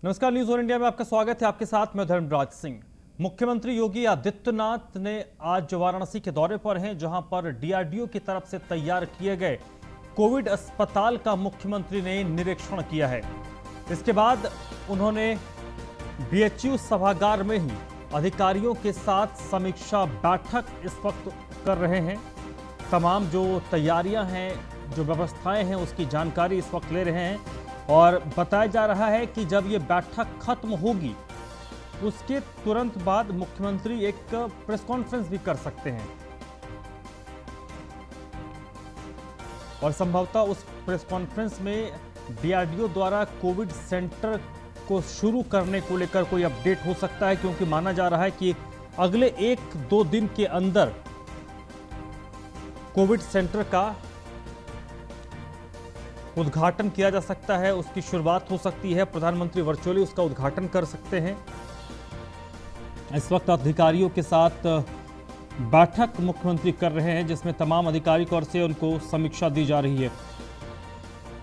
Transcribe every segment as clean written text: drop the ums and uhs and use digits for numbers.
नमस्कार, news all India में आपका स्वागत है। आपके साथ मैं धर्मराज सिंह। मुख्यमंत्री योगी आदित्यनाथ ने आज वाराणसी के दौरे पर हैं, जहां पर डीआरडीओ की तरफ से तैयार किए गए कोविड अस्पताल का मुख्यमंत्री ने निरीक्षण किया है। इसके बाद उन्होंने बीएचयू सभागार में ही अधिकारियों के साथ समीक्षा बैठक इस वक्त कर रहे हैं। तमाम जो तैयारियां हैं, जो व्यवस्थाएं हैं, उसकी जानकारी इस वक्त ले रहे हैं और बताया जा रहा है कि जब ये बैठक खत्म होगी उसके तुरंत बाद मुख्यमंत्री एक प्रेस कॉन्फ्रेंस भी कर सकते हैं और संभवतः उस प्रेस कॉन्फ्रेंस में डीआरडीओ द्वारा कोविड सेंटर को शुरू करने को लेकर कोई अपडेट हो सकता है, क्योंकि माना जा रहा है कि अगले 1-2 दिन के अंदर कोविड सेंटर का उद्घाटन किया जा सकता है, उसकी शुरुआत हो सकती है। प्रधानमंत्री वर्चुअली उसका उद्घाटन कर सकते हैं। इस वक्त अधिकारियों के साथ बैठक मुख्यमंत्री कर रहे हैं, जिसमें तमाम अधिकारी की ओर से उनको समीक्षा दी जा रही है।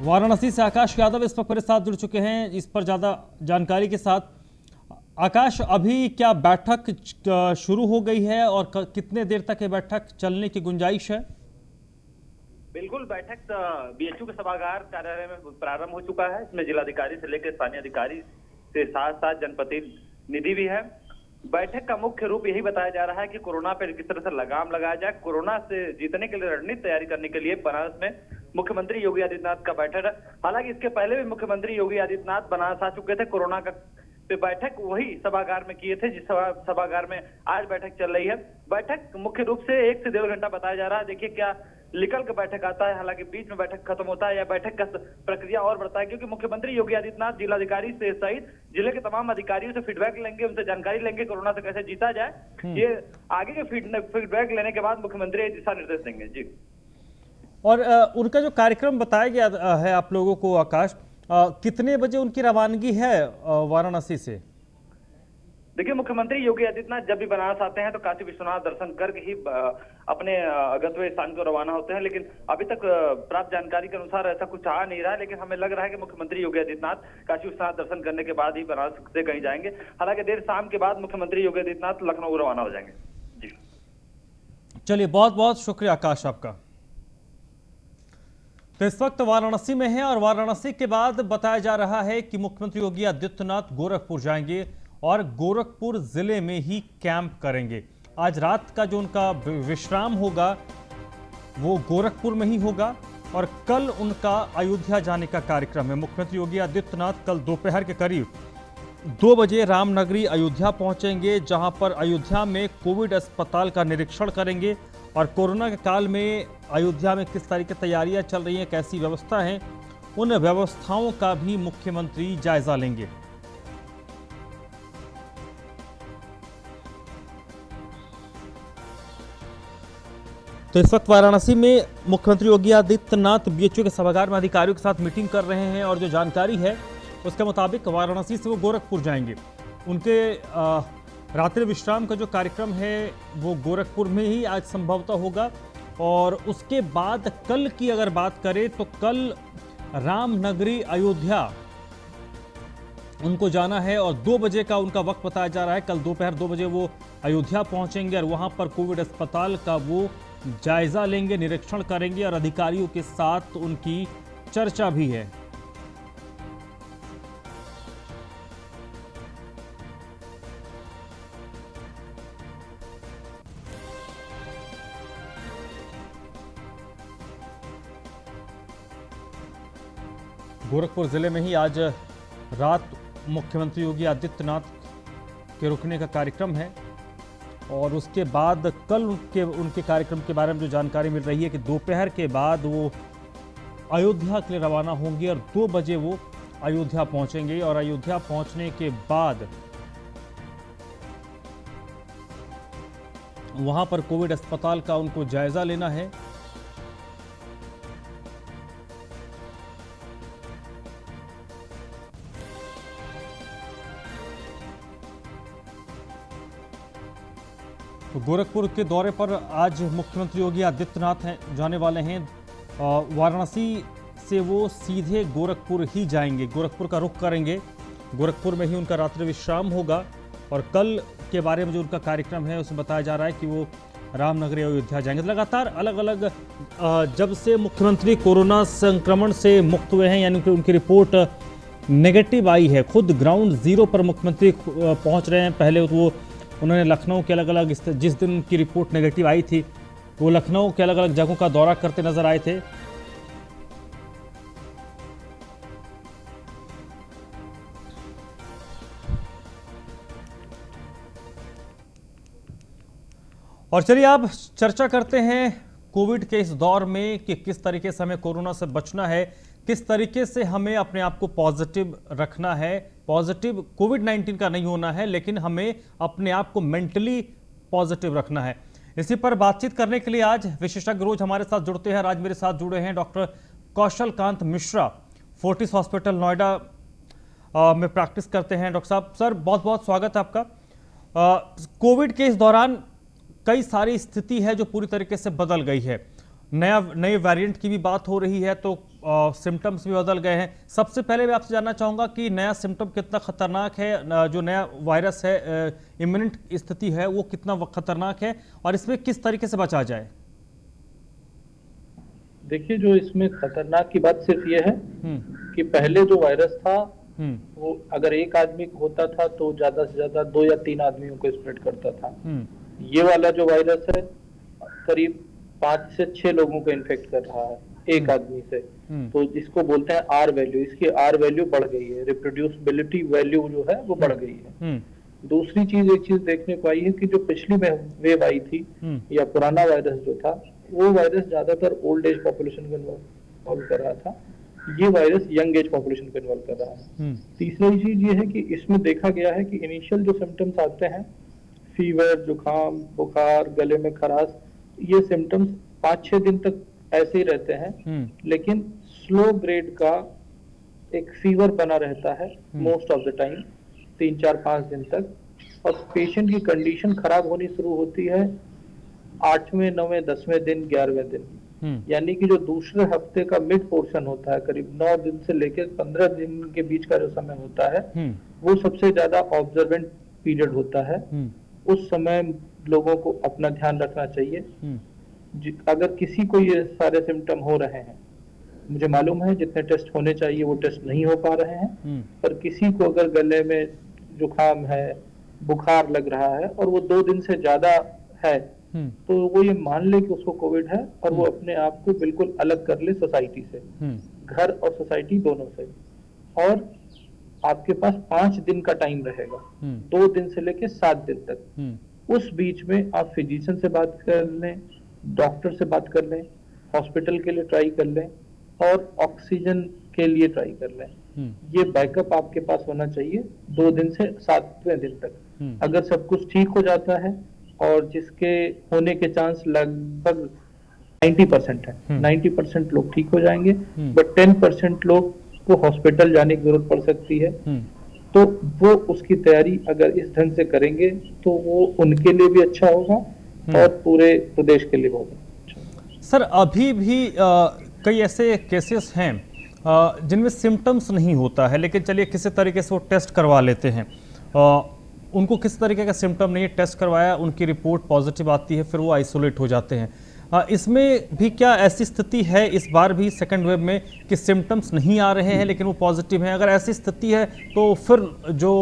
वाराणसी से आकाश यादव इस वक्त मेरे साथ जुड़ चुके हैं इस पर ज्यादा जानकारी के साथ। आकाश, अभी क्या बैठक शुरू हो गई है और कितने देर तक ये बैठक चलने की गुंजाइश है? बिल्कुल, बैठक बीएचयू के सभागार कार्यालय में प्रारंभ हो चुका है। इसमें जिलाधिकारी से लेकर स्थानीय अधिकारी से साथ साथ जनप्रतिनिधि भी है। बैठक का मुख्य रूप यही बताया जा रहा है कि कोरोना पर किस तरह से लगाम लगाया जाए। कोरोना से जीतने के लिए रणनीति तैयारी करने के लिए बनारस में मुख्यमंत्री योगी आदित्यनाथ का बैठक है। हालांकि इसके पहले भी मुख्यमंत्री योगी आदित्यनाथ बनारस आ चुके थे। कोरोना का बैठक वही सभागार में किए थे, जिस सभागार में आज बैठक चल रही है। बैठक मुख्य रूप से 1 से 1.5 घंटा बताया जा रहा है। देखिए क्या निकल के बैठक आता है। हालांकि बीच में बैठक खत्म होता है या बैठक का प्रक्रिया और बढ़ता है, क्योंकि मुख्यमंत्री योगी आदित्यनाथ जिलाधिकारी से सहित जिले के तमाम अधिकारियों से फीडबैक लेंगे, उनसे जानकारी लेंगे कोरोना से कैसे जीता जाए। ये आगे के फीडबैक लेने के बाद मुख्यमंत्री दिशा निर्देश देंगे। जी, और उनका जो कार्यक्रम बताया गया है आप लोगों को, आकाश, कितने बजे उनकी रवानगी है वाराणसी से? देखिए, मुख्यमंत्री योगी आदित्यनाथ जब भी बनारस आते हैं तो काशी विश्वनाथ दर्शन करके ही अपने गंतव्य स्थान को रवाना होते हैं। लेकिन अभी तक प्राप्त जानकारी के अनुसार ऐसा कुछ आ नहीं रहा है, लेकिन हमें लग रहा है कि मुख्यमंत्री योगी आदित्यनाथ काशी विश्वनाथ दर्शन करने के बाद ही बनारस से कहीं जाएंगे। हालांकि देर शाम के बाद मुख्यमंत्री योगी आदित्यनाथ लखनऊ रवाना हो जाएंगे। जी, चलिए, बहुत बहुत शुक्रिया आकाश आपका। तो इस वक्त वाराणसी में है और वाराणसी के बाद बताया जा रहा है कि मुख्यमंत्री योगी आदित्यनाथ गोरखपुर जाएंगे और गोरखपुर जिले में ही कैंप करेंगे। आज रात का जो उनका विश्राम होगा वो गोरखपुर में ही होगा और कल उनका अयोध्या जाने का कार्यक्रम है। मुख्यमंत्री योगी आदित्यनाथ कल दोपहर के करीब 2 बजे रामनगरी अयोध्या पहुंचेंगे, जहां पर अयोध्या में कोविड अस्पताल का निरीक्षण करेंगे और कोरोना के काल में अयोध्या में किस तरह की तैयारियां चल रही हैं, कैसी व्यवस्था है, उन व्यवस्थाओं का भी मुख्यमंत्री जायजा लेंगे। तो इस वक्त वाराणसी में मुख्यमंत्री योगी आदित्यनाथ बीएचयू के सभागार में अधिकारियों के साथ मीटिंग कर रहे हैं और जो जानकारी है उसके मुताबिक वाराणसी से वो गोरखपुर जाएंगे। उनके रात्रि विश्राम का जो कार्यक्रम है वो गोरखपुर में ही आज संभवतः होगा और उसके बाद कल की अगर बात करें तो कल रामनगरी अयोध्या उनको जाना है और 2 बजे का उनका वक्त बताया जा रहा है। कल दोपहर 2 बजे वो अयोध्या पहुंचेंगे और वहां पर कोविड अस्पताल का वो जायजा लेंगे, निरीक्षण करेंगे और अधिकारियों के साथ उनकी चर्चा भी है। गोरखपुर जिले में ही आज रात मुख्यमंत्री योगी आदित्यनाथ के रुकने का कार्यक्रम है और उसके बाद कल उनके कार्यक्रम के बारे में जो जानकारी मिल रही है कि दोपहर के बाद वो अयोध्या के लिए रवाना होंगे और 2 बजे वो अयोध्या पहुंचेंगे और अयोध्या पहुंचने के बाद वहां पर कोविड अस्पताल का उनको जायजा लेना है। तो गोरखपुर के दौरे पर आज मुख्यमंत्री योगी आदित्यनाथ जाने वाले हैं। वाराणसी से वो सीधे गोरखपुर ही जाएंगे, गोरखपुर का रुख करेंगे गोरखपुर में ही उनका रात्रि विश्राम होगा और कल के बारे में जो उनका कार्यक्रम है उसमें बताया जा रहा है कि वो रामनगरी अयोध्या जाएंगे। लगातार अलग अलग जब से मुख्यमंत्री कोरोना संक्रमण से मुक्त हुए हैं, यानी कि उनकी रिपोर्ट नेगेटिव आई है, खुद ग्राउंड जीरो पर मुख्यमंत्री पहुंच रहे हैं। पहले वो उन्होंने लखनऊ के अलग अलग, जिस दिन उनकी रिपोर्ट नेगेटिव आई थी वो लखनऊ के अलग अलग जगहों का दौरा करते नजर आए थे। और चलिए अब चर्चा करते हैं कोविड के इस दौर में कि किस तरीके से हमें कोरोना से बचना है, किस तरीके से हमें अपने आप को पॉजिटिव रखना है। पॉजिटिव कोविड-19 का नहीं होना है, लेकिन हमें अपने आप को मेंटली पॉजिटिव रखना है। इसी पर बातचीत करने के लिए आज विशेषज्ञ रोज हमारे साथ जुड़ते हैं। आज मेरे साथ जुड़े हैं डॉक्टर कौशल कांत मिश्रा, फोर्टिस हॉस्पिटल नोएडा में प्रैक्टिस करते हैं। डॉक्टर साहब, सर बहुत बहुत स्वागत है आपका। कोविड के इस दौरान कई सारी स्थिति है जो पूरी तरीके से बदल गई है। नए वेरिएंट की भी बात हो रही है, तो सिम्टम्स भी बदल गए हैं। सबसे पहले मैं आपसे जानना चाहूँगा कि नया सिम्टम कितना खतरनाक है, जो नया वायरस है, इम्यूनेंट स्थिति है, वो कितना खतरनाक है और इसमें किस तरीके से बचा जाए? देखिए, जो इसमें खतरनाक की बात सिर्फ ये है कि पहले जो वायरस था वो अगर एक आदमी को होता था तो ज्यादा से ज्यादा 2 या 3 आदमियों को स्प्रेड करता था। ये वाला जो वायरस है करीब 5 से 6 लोगों को इन्फेक्ट कर रहा है एक आदमी से। तो इसको बोलते हैं आर वैल्यू। इसकी आर वैल्यू बढ़ गई है, रिप्रोड्यूसिबिलिटी वैल्यू जो है वो बढ़ गई है। दूसरी चीज, एक चीज देखने को आई है कि जो पिछली वेव आई थी या पुराना वायरस जो था, वो वायरस ज्यादातर ओल्ड एज पॉपुलेशन को इन्वॉल्व कर रहा था। ये वायरस यंग एज पॉपुलेशन को इन्वॉल्व कर रहा है। तीसरी चीज ये है कि इसमें देखा गया है कि इनिशियल जो सिम्टम्स आते हैं, फीवर, जुकाम, बुखार, गले में खराश, ये सिम्टम्स 5-6 दिन तक ऐसे ही रहते हैं, लेकिन स्लो ग्रेड का एक फीवर बना रहता है मोस्ट ऑफ द टाइम 3-4-5 दिन तक, और पेशेंट की कंडीशन खराब होनी शुरू होती है 8वें, 9वें, 10वें दिन, 11वें दिन। यानी कि जो दूसरे हफ्ते का मिड पोर्शन होता है, करीब 9 दिन से लेकर 15 दिन के बीच का जो समय होता है, वो सबसे ज्यादा ऑब्जर्वेंट पीरियड होता है। उस समय लोगों को अपना ध्यान रखना चाहिए। अगर किसी को ये सारे सिम्टम हो रहे हैं, मुझे मालूम है जितने टेस्ट होने चाहिए वो टेस्ट नहीं हो पा रहे हैं, पर किसी को अगर गले में जुकाम है, बुखार लग रहा है और वो 2 दिन से ज्यादा है, तो वो ये मान ले कि उसको कोविड है और वो अपने आप को बिल्कुल अलग कर ले सोसाइटी से, घर और सोसाइटी दोनों से। और आपके पास 5 दिन का टाइम रहेगा, 2 दिन से लेके 7 दिन तक। उस बीच में आप फिजिशियन से बात कर लें, डॉक्टर से बात कर लें, हॉस्पिटल के लिए ट्राई कर लें और ऑक्सीजन के लिए ट्राई कर लें। ये बैकअप आपके पास होना चाहिए 2 दिन से 7वें दिन तक। अगर सब कुछ ठीक हो जाता है, और जिसके होने के चांस लगभग 90% है, 90% लोग ठीक हो जाएंगे, बट 10% लोग को हॉस्पिटल जाने की जरूरत पड़ सकती है। तो वो उसकी तैयारी अगर इस ढंग से करेंगे तो वो उनके लिए भी अच्छा होगा और पूरे प्रदेश के लिए होगा अच्छा। सर, अभी भी कई ऐसे केसेस हैं जिनमें सिम्टम्स नहीं होता है, लेकिन चलिए किसी तरीके से वो टेस्ट करवा लेते हैं। उनको किस तरीके का सिम्टम नहीं है, टेस्ट करवाया, उनकी रिपोर्ट पॉजिटिव आती है, फिर वो आइसोलेट हो जाते हैं। इसमें भी क्या ऐसी स्थिति है इस बार भी सेकेंड वेव में कि सिम्टम्स नहीं आ रहे हैं लेकिन वो पॉजिटिव हैं? अगर ऐसी स्थिति है तो फिर जो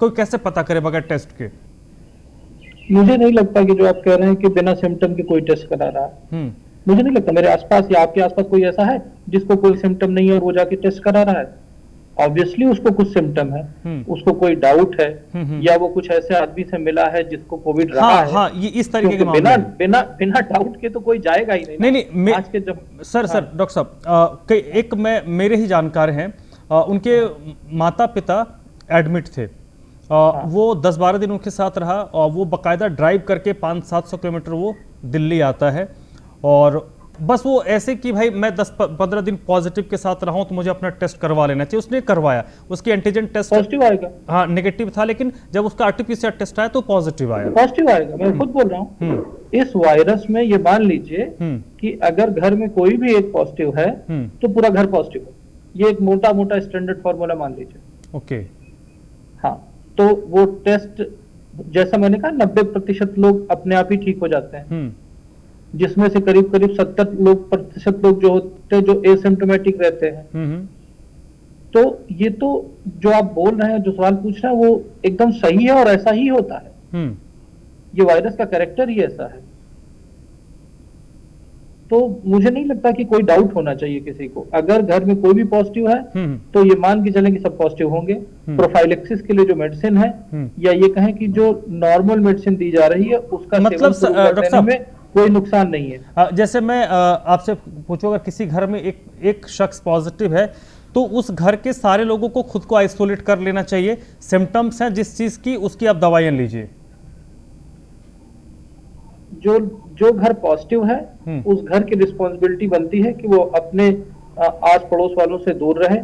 कोई कैसे पता करे बगैर टेस्ट के? मुझे नहीं लगता कि जो आप कह रहे हैं कि बिना सिम्टम के कोई टेस्ट करा रहा है। मुझे नहीं लगता मेरे आसपास या आपके आसपास कोई ऐसा है जिसको कोई सिम्टम नहीं है और वो जाके टेस्ट करा रहा है। ऑब्वियसली उसको कुछ सिम्टम है, उसको कोई डाउट है, या वो कुछ ऐसे आदमी से मिला है जिसको कोविड रहा है। हाँ, ये इस तरीके के बिना बिना बिना डाउट के तो कोई जाएगा ही नहीं। नहीं, आज के जब सर डॉक्टर साहब, एक मेरे ही जानकार हैं, उनके माता पिता एडमिट थे, वो 10-12 दिन उनके साथ रहा और वो बाकायदा ड्राइव करके 500-700 किलोमीटर वो दिल्ली आता है, और बस वो ऐसे कि भाई मैं 10-15 दिन पॉजिटिव के साथ रहा हूं तो मुझे अपना टेस्ट करवा लेना चाहिए। उसने करवाया, उसकी एंटीजन टेस्ट पॉजिटिव आएगा, हाँ नेगेटिव था, लेकिन जब उसका आरटीपीसीआर टेस्ट आया तो पॉजिटिव आया। पॉजिटिव आएगा, मैं खुद बोल रहा हूँ। इस वायरस में ये मान लीजिए कि अगर घर में कोई भी एक पॉजिटिव है तो पूरा घर पॉजिटिव है। ये एक मोटा मोटा स्टैंडर्ड फॉर्मूला मान लीजिए। ओके। हाँ, तो वो टेस्ट, जैसा मैंने कहा, 90% लोग अपने आप ही ठीक हो जाते हैं, जिसमें से करीब करीब 70% लोग जो होते हैं जो एसिम्प्टोमेटिक रहते हैं। तो ये तो जो आप बोल रहे हैं, जो सवाल पूछ रहे हैं, वो एकदम सही है और ऐसा ही होता है। ये वायरस का कैरेक्टर ही ऐसा है। तो मुझे नहीं लगता कि कोई डाउट होना चाहिए किसी को। अगर घर में कोई भी पॉजिटिव है तो ये मान के चलें कि सब पॉजिटिव होंगे। प्रोफाइलेक्सिस के लिए जो मेडिसिन है, या ये कहें कि जो नॉर्मल मेडिसिन दी जा रही है, उसका मतलब डॉक्टर साहब में कोई नुकसान नहीं है। जैसे मैं आपसे पूछूं, अगर किसी घर में एक शख्स पॉजिटिव है तो उस घर के सारे लोगों को खुद को आइसोलेट कर लेना चाहिए। सिम्टम्स हैं जिस चीज की, उसकी आप दवाइयां लीजिए। जो घर पॉजिटिव है उस घर की रिस्पॉन्सिबिलिटी बनती है कि वो अपने आस पड़ोस वालों से दूर रहे,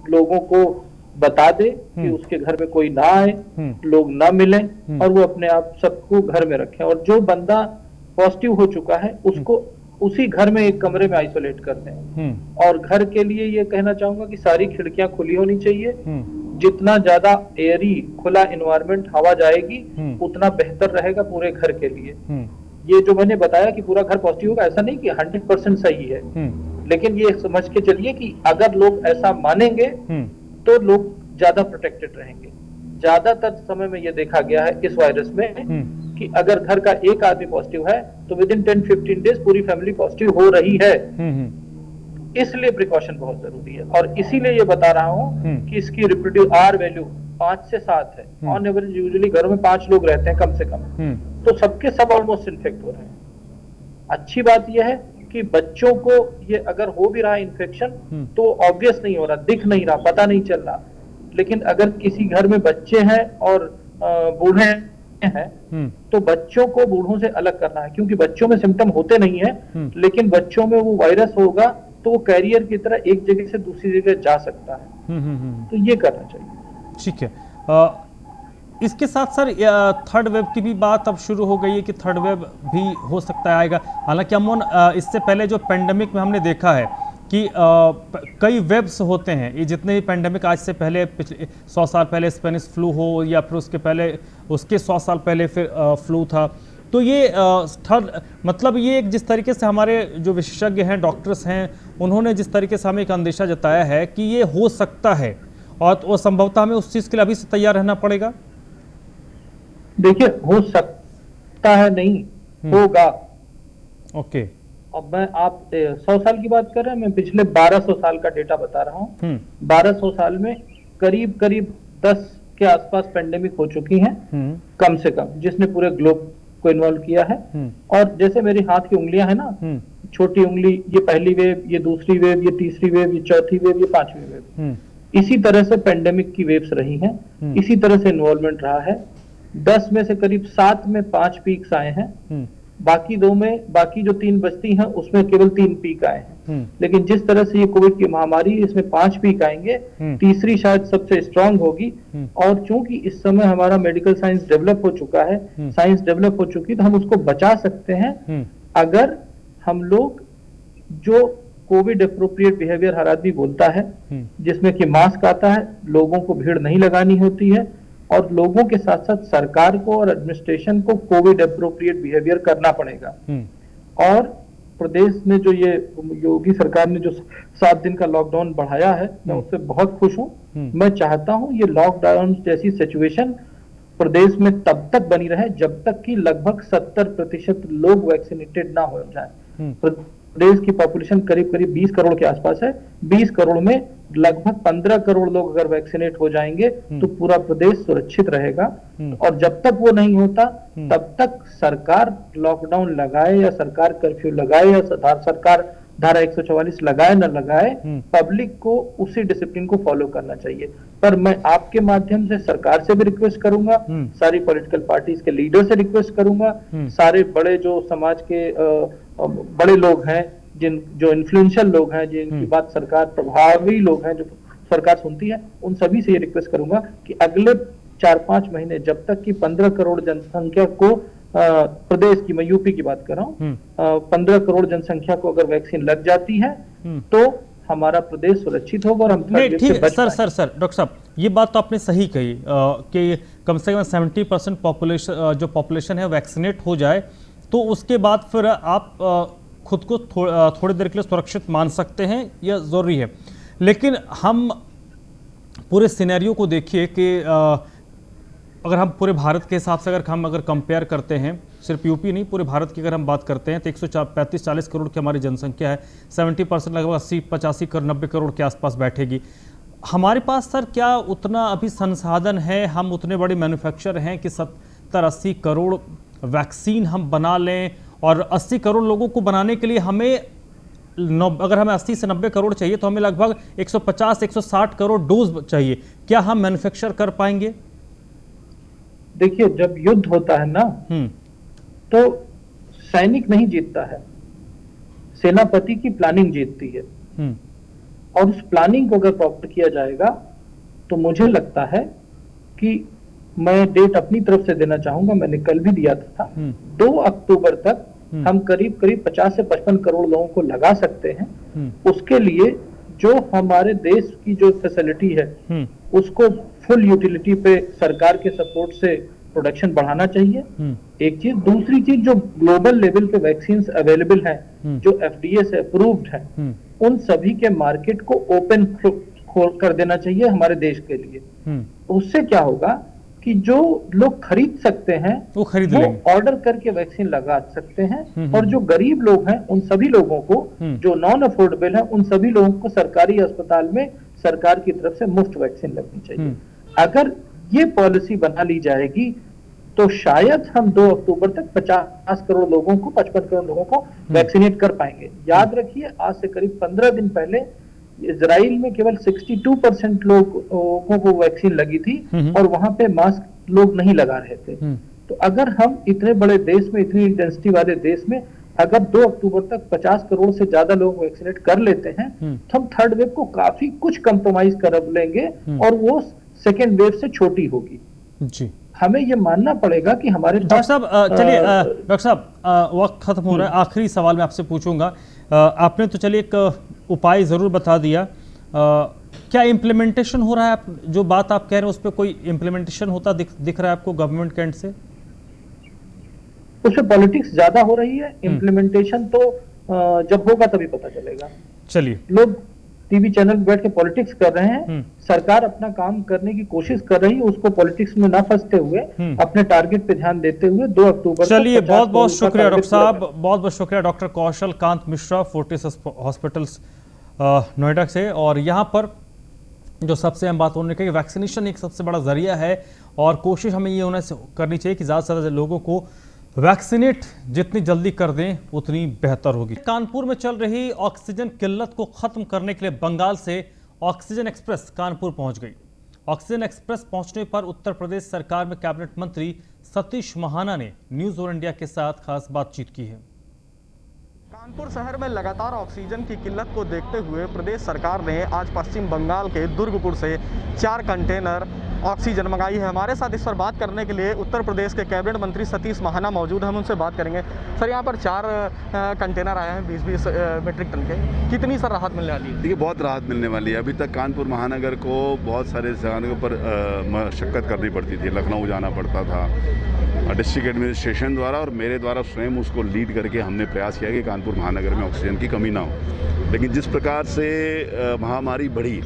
लोगों को बता दे कि उसके घर में कोई ना आए, लोग ना मिलें, और वो अपने आप सबको घर में रखें। और जो बंदा पॉजिटिव हो चुका है उसको उसी घर में एक कमरे में आइसोलेट कर दें। और घर के लिए ये कहना चाहूंगा कि सारी खिड़कियां खुली होनी चाहिए। जितना ज्यादा एयरी खुला एनवायरनमेंट हवा जाएगी उतना बेहतर रहेगा पूरे घर के लिए। ये जो मैंने बताया कि पूरा घर पॉजिटिव होगा, ऐसा नहीं कि 100% सही है, लेकिन ये समझ के चलिए कि अगर लोग ऐसा मानेंगे तो लोग ज्यादा प्रोटेक्टेड रहेंगे। ज्यादातर समय में ये देखा गया है इस वायरस में कि अगर घर का एक आदमी पॉजिटिव है तो विद इन 10-15 डेज पूरी फैमिली पॉजिटिव हो रही है। इसलिए प्रिकॉशन बहुत जरूरी है, और इसीलिए ये बता रहा हूं कि इसकी रिप्रोड्यूस आर वैल्यू 5 से 7 है। ऑन एवरेज यूजुअली घरों में 5 लोग रहते हैं कम से कम, तो सबके सब ऑलमोस्ट इन्फेक्ट हो रहे हैं। अच्छी बात यह है कि बच्चों को ये अगर हो भी रहा है इन्फेक्शन तो ऑब्वियस नहीं हो रहा, दिख नहीं रहा, पता नहीं चल रहा। लेकिन अगर किसी घर में बच्चे हैं और बूढ़े हैं तो बच्चों को बूढ़ों से अलग करना है, क्योंकि बच्चों में सिम्टम होते नहीं है, लेकिन बच्चों में वो वायरस होगा तो वो कैरियर की तरह एक जगह से दूसरी जगह जा सकता है। तो ये करना चाहिए। ठीक है। इसके साथ सर थर्ड वेव की भी बात अब शुरू हो गई है कि थर्ड वेव भी हो सकता है आएगा। हालांकि अमन, इससे पहले जो पेंडेमिक में हमने देखा है कि कई वेव्स होते हैं। ये जितने भी पेंडेमिक आज से पहले, पिछले 100 साल पहले स्पेनिश फ्लू हो, या फिर उसके पहले, उसके 100 साल पहले फिर फ्लू था। तो ये थर्ड, मतलब ये एक जिस तरीके से हमारे जो विशेषज्ञ हैं, डॉक्टर्स हैं, उन्होंने जिस तरीके से हमें एक अंदेशा जताया है कि ये हो सकता है, और वो संभवतः हमें उस चीज़ के लिए अभी से तैयार रहना पड़ेगा। देखिए, हो सकता है नहीं, होगा। ओके। अब मैं, आप 100 साल की बात कर रहे हैं, मैं पिछले 1200 साल का डेटा बता रहा हूँ। 1200 साल में करीब करीब 10 के आसपास पेंडेमिक हो चुकी हैं, कम से कम, जिसने पूरे ग्लोब को इन्वॉल्व किया है। और जैसे मेरे हाथ की उंगलियां हैं ना, छोटी उंगली, ये पहली वेव, ये दूसरी वेव, ये तीसरी वेव, ये चौथी वेव, ये 5वीं वेव, इसी तरह से पेंडेमिक की वेव्स रही हैं, इसी तरह से इन्वॉल्वमेंट रहा है। 10 में से करीब 7 में 5 पीक्स आए हैं, बाकी 2 में, बाकी जो 3 बचती हैं उसमें केवल 3 पीक आए हैं। लेकिन जिस तरह से ये कोविड की महामारी, इसमें 5 पीक आएंगे, तीसरी शायद सबसे स्ट्रांग होगी। और चूंकि इस समय हमारा मेडिकल साइंस डेवलप हो चुका है, साइंस डेवलप हो चुकी, तो हम उसको बचा सकते हैं अगर हम लोग जो कोविड अप्रोप्रिएट बिहेवियर हर आदमी बोलता है, जिसमें कि मास्क आता है, लोगों को भीड़ नहीं लगानी होती है, और लोगों के साथ साथ सरकार को और एडमिनिस्ट्रेशन को कोविड अप्रोप्रिएट बिहेवियर करना पड़ेगा। और प्रदेश में जो ये योगी सरकार ने जो 7 दिन का लॉकडाउन बढ़ाया है, मैं उससे बहुत खुश हूं। मैं चाहता हूं ये लॉकडाउन जैसी सिचुएशन प्रदेश में तब तक बनी रहे जब तक कि लगभग 70% लोग वैक्सीनेटेड ना हो जाए। प्रदेश की पॉपुलेशन करीब करीब 20 करोड़ के आसपास है। 20 करोड़ में लगभग 15 करोड़ लोग अगर वैक्सीनेट हो जाएंगे तो पूरा प्रदेश सुरक्षित रहेगा। और जब तक वो नहीं होता तब तक सरकार लॉकडाउन लगाए या सरकार कर्फ्यू लगाए या सरकार धारा 144 लगाए न लगाए, पब्लिक को उसी डिसिप्लिन को फॉलो करना चाहिए। पर मैं आपके माध्यम से सरकार से भी रिक्वेस्ट करूंगा, सारी पॉलिटिकल पार्टीज के लीडर से रिक्वेस्ट करूंगा, सारे बड़े जो समाज के बड़े लोग हैं, जो इन्फ्लुएंशियल लोग हैं, जिनकी बात सरकार, प्रभावी लोग हैं जो सरकार सुनती है, उन सभी से ये रिक्वेस्ट करूंगा कि अगले 4-5 महीने, जब तक कि 15 करोड़ जनसंख्या को, प्रदेश की, मैं यूपी की बात कर रहा हूँ, 15 करोड़ जनसंख्या को अगर वैक्सीन लग जाती है तो हमारा प्रदेश सुरक्षित होगा और हम थर्ड नहीं वेव से ठीक बच सर पाएंगे। सर डॉक्टर साहब, ये बात तो आपने सही कही कि कम से कम 70% पॉपुलेशन जो पॉपुलेशन है वैक्सीनेट हो जाए तो उसके बाद फिर आप खुद को थोड़ी देर के लिए सुरक्षित मान सकते हैं, यह ज़रूरी है। लेकिन हम पूरे सिनेरियो को देखिए कि अगर हम पूरे भारत के हिसाब से अगर कंपेयर करते हैं, सिर्फ यूपी नहीं पूरे भारत की अगर हम बात करते हैं तो 135-40 करोड़ की हमारी जनसंख्या है, 70% लगभग 80-85 करोड़ 90 करोड़ के आसपास बैठेगी। हमारे पास सर क्या उतना अभी संसाधन है, हम उतने बड़े मैन्युफैक्चरर हैं कि 70-80 करोड़ वैक्सीन हम बना लें? और 80 करोड़ लोगों को बनाने के लिए अगर हमें 80 से 90 करोड़ चाहिए तो हमें लगभग 150-160 करोड़ डोज चाहिए। क्या हम मैन्युफैक्चर कर पाएंगे? देखिए, जब युद्ध होता है ना तो सैनिक नहीं जीतता है, सेनापति की प्लानिंग जीतती है। और उस प्लानिंग को अगर प्रॉपर किया जाएगा तो मुझे लगता है कि मैं डेट अपनी तरफ से देना चाहूंगा, मैंने कल भी दिया था, 2 अक्टूबर तक हम करीब 50 से 55 करोड़ लोगों को लगा सकते हैं। उसके लिए जो हमारे देश की जो फैसिलिटी है उसको फुल यूटिलिटी पे सरकार के सपोर्ट से प्रोडक्शन बढ़ाना चाहिए। एक चीज, दूसरी चीज, जो ग्लोबल लेवल पे वैक्सीन अवेलेबल हैं, जो FDA से अप्रूव्ड है, उन सभी के मार्केट को ओपन कर देना चाहिए हमारे देश के लिए। उससे क्या होगा कि जो लोग खरीद सकते हैं वो ऑर्डर करके वैक्सीन लगा सकते हैं, और जो गरीब लोग हैं उन सभी लोगों को, जो नॉन अफोर्डेबल है, उन सभी लोगों को सरकारी अस्पताल में सरकार की तरफ से मुफ्त वैक्सीन लगनी चाहिए। अगर ये पॉलिसी बना ली जाएगी तो शायद हम 2 अक्टूबर तक 50 करोड़ लोगों को, 55 करोड़ लोगों को वैक्सीनेट कर पाएंगे। याद रखिए, आज से करीब 15 दिन पहले इजराइल में केवल 62% लोगों को वैक्सीन लगी थी और वहां पे मास्क लोग नहीं लगा रहे थे। तो अगर हम इतने बड़े देश में, इतनी इंटेंसिटी वाले देश में अगर 2 अक्टूबर तक 50 करोड़ से ज्यादा लोग वैक्सीनेट कर लेते हैं तो हम थर्ड वेव को काफी कुछ कंप्रोमाइज कर लेंगे और वो सेकेंड वेव से छोटी होगी जी। हमें ये मानना पड़ेगा कि हमारे डॉक्टर साहब, चलिए डॉक्टर साहब वक्त खत्म हो रहा है, आखिरी सवाल मैं आपसे पूछूंगा। आपने तो चलिए एक उपाय जरूर बता दिया, क्या इम्प्लीमेंटेशन हो रहा है? जो बात आप कह रहे हैं उस पर कोई इम्प्लीमेंटेशन होता दिख रहा है आपको गवर्नमेंट के एंड से? उसमें पॉलिटिक्स ज्यादा हो रही है, इम्प्लीमेंटेशन तो जब होगा तभी पता चलेगा। चलिए, लोग टीवी चैनल पे बैठ के पॉलिटिक्स कर रहे हैं, सरकार अपना काम करने की कोशिश कर रही है, उसको पॉलिटिक्स में ना फंसते हुए अपने टारगेट पे ध्यान देते हुए 2 अक्टूबर। चलिए, बहुत बहुत शुक्रिया डॉक्टर साहब, बहुत बहुत शुक्रिया डॉक्टर कौशल कांत मिश्रा, फोर्टिस हॉस्पिटल्स नोएडा से। और यहाँ पर जो सबसे अहम बात होने की, वैक्सीनेशन एक सबसे बड़ा जरिया है और कोशिश हमें ये होना करनी चाहिए कि ज़्यादा से ज़्यादा लोगों को वैक्सीनेट जितनी जल्दी कर दें उतनी बेहतर होगी। कानपुर में चल रही ऑक्सीजन किल्लत को खत्म करने के लिए बंगाल से ऑक्सीजन एक्सप्रेस कानपुर पहुंच गई। ऑक्सीजन एक्सप्रेस पहुंचने पर उत्तर प्रदेश सरकार में कैबिनेट मंत्री सतीश महाना ने न्यूज और इंडिया के साथ खास बातचीत की है। कानपुर शहर में लगातार ऑक्सीजन की किल्लत को देखते हुए प्रदेश सरकार ने आज पश्चिम बंगाल के दुर्गपुर से 4 कंटेनर ऑक्सीजन मंगाई है। हमारे साथ इस पर बात करने के लिए उत्तर प्रदेश के कैबिनेट मंत्री सतीश महाना मौजूद हैं, हम उनसे बात करेंगे। सर, यहाँ पर 4 कंटेनर आए हैं 20-20 मीट्रिक टन के, कितनी सर राहत मिलने वाली है? देखिए, बहुत राहत मिलने वाली है। अभी तक कानपुर महानगर को बहुत सारे जगहों पर मशक्कत करनी पड़ती थी, लखनऊ जाना पड़ता था डिस्ट्रिक्ट एडमिनिस्ट्रेशन द्वारा, और मेरे द्वारा स्वयं उसको लीड करके हमने प्रयास किया कि कानपुर महानगर में ऑक्सीजन की कमी ना हो। लेकिन जिस प्रकार से महामारी बढ़ी,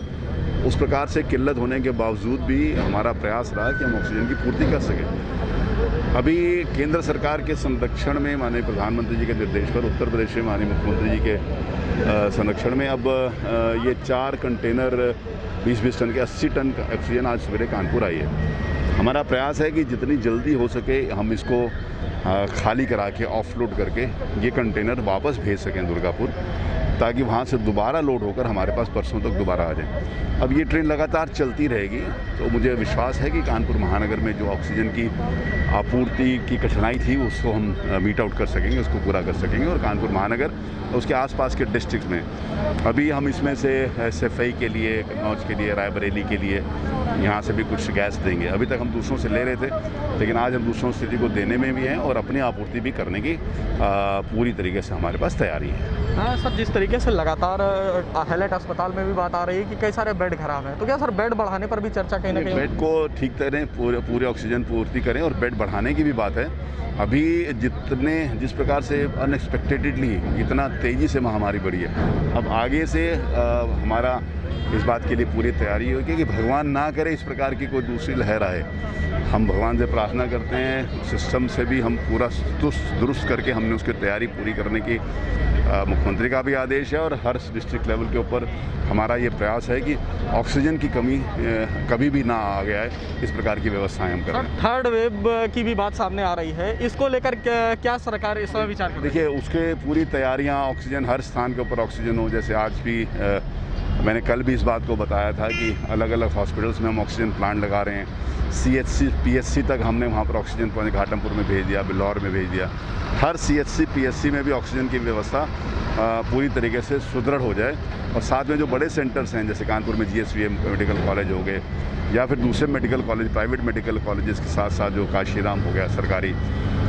उस प्रकार से किल्लत होने के बावजूद भी हमारा प्रयास रहा कि हम ऑक्सीजन की पूर्ति कर सकें। अभी केंद्र सरकार के संरक्षण में, माननीय प्रधानमंत्री जी के निर्देश पर, उत्तर प्रदेश में माननीय मुख्यमंत्री जी के संरक्षण में अब ये 4 कंटेनर 20-20 टन के 80 टन ऑक्सीजन आज सवेरे कानपुर आई है। हमारा प्रयास है कि जितनी जल्दी हो सके हम इसको खाली करा के, ऑफलोड करके ये कंटेनर वापस भेज सकें दुर्गापुर, ताकि वहाँ से दोबारा लोड होकर हमारे पास परसों तक दोबारा आ जाए। अब ये ट्रेन लगातार चलती रहेगी, तो मुझे विश्वास है कि कानपुर महानगर में जो ऑक्सीजन की आपूर्ति की कठिनाई थी उसको हम मीट आउट कर सकेंगे, उसको पूरा कर सकेंगे। और कानपुर महानगर उसके आसपास के डिस्ट्रिक्ट में अभी हम इसमें से SFI के लिए, कन्नौज के लिए, रायबरेली के लिए यहाँ से भी कुछ गैस देंगे। अभी तक हम दूसरों से ले रहे थे, लेकिन आज हम दूसरों स्थिति को देने में भी हैं और अपनी आपूर्ति भी करने की पूरी तरीके से हमारे पास तैयारी है। हाँ सर, जिस तरीके तरीके से लगातार हैलेट अस्पताल में भी बात आ रही है कि कई सारे बेड खराब हैं, तो क्या सर बेड बढ़ाने पर भी चर्चा कहीं ना कहीं? बेड को ठीक करें, पूरे ऑक्सीजन पूर्ति करें और बेड बढ़ाने की भी बात है। अभी जिस प्रकार से अनएक्सपेक्टेडली इतना तेज़ी से महामारी बढ़ी है, अब आगे से हमारा इस बात के लिए पूरी तैयारी होगी कि भगवान ना करे इस प्रकार की कोई दूसरी लहर आए। हम भगवान से प्रार्थना करते हैं, सिस्टम से भी हम पूरा दुरुस्त करके हमने उसकी तैयारी पूरी करने की मुख्यमंत्री का भी आदेश है और हर डिस्ट्रिक्ट लेवल के ऊपर हमारा ये प्रयास है कि ऑक्सीजन की कमी कभी भी ना आ गया है, इस प्रकार की व्यवस्थाएं हम करें। थर्ड वेव की भी बात सामने आ रही है, इसको लेकर क्या सरकार इस समय विचार कर रही है? देखिए, उसके पूरी तैयारियां, ऑक्सीजन हर स्थान के ऊपर ऑक्सीजन हो। जैसे आज भी मैंने कल भी इस बात को बताया था कि अलग अलग हॉस्पिटल्स में हम ऑक्सीजन प्लांट लगा रहे हैं। CHC PSC तक हमने वहाँ पर ऑक्सीजन प्लांट घाटमपुर में भेज दिया, बिल्लौर में भेज दिया। हर CHC PSC में भी ऑक्सीजन की व्यवस्था पूरी तरीके से सुदृढ़ हो जाए और साथ में जो बड़े सेंटर्स हैं जैसे कानपुर में GSVM मेडिकल कॉलेज हो गए या फिर दूसरे medical college, private medical colleges के साथ साथ जो काशीराम हो गया सरकारी,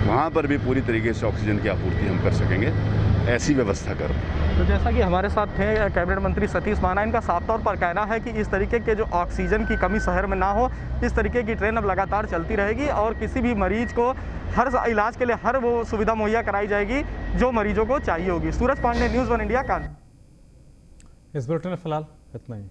वहाँ पर भी पूरी तरीके से ऑक्सीजन की आपूर्ति हम कर सकेंगे, ऐसी व्यवस्था कर रहे हैं। तो जैसा कि हमारे साथ थे कैबिनेट मंत्री सतीश महाना, इनका साफ तौर पर कहना है कि इस तरीके के जो ऑक्सीजन की कमी शहर में ना हो, इस तरीके की ट्रेन अब लगातार चलती रहेगी और किसी भी मरीज को हर इलाज के लिए हर वो सुविधा मुहैया कराई जाएगी जो मरीजों को चाहिए होगी। सूरज पांडे, न्यूज़ 1 इंडिया, कानपुर। इस बुलेटिन में फिलहाल इतना ही।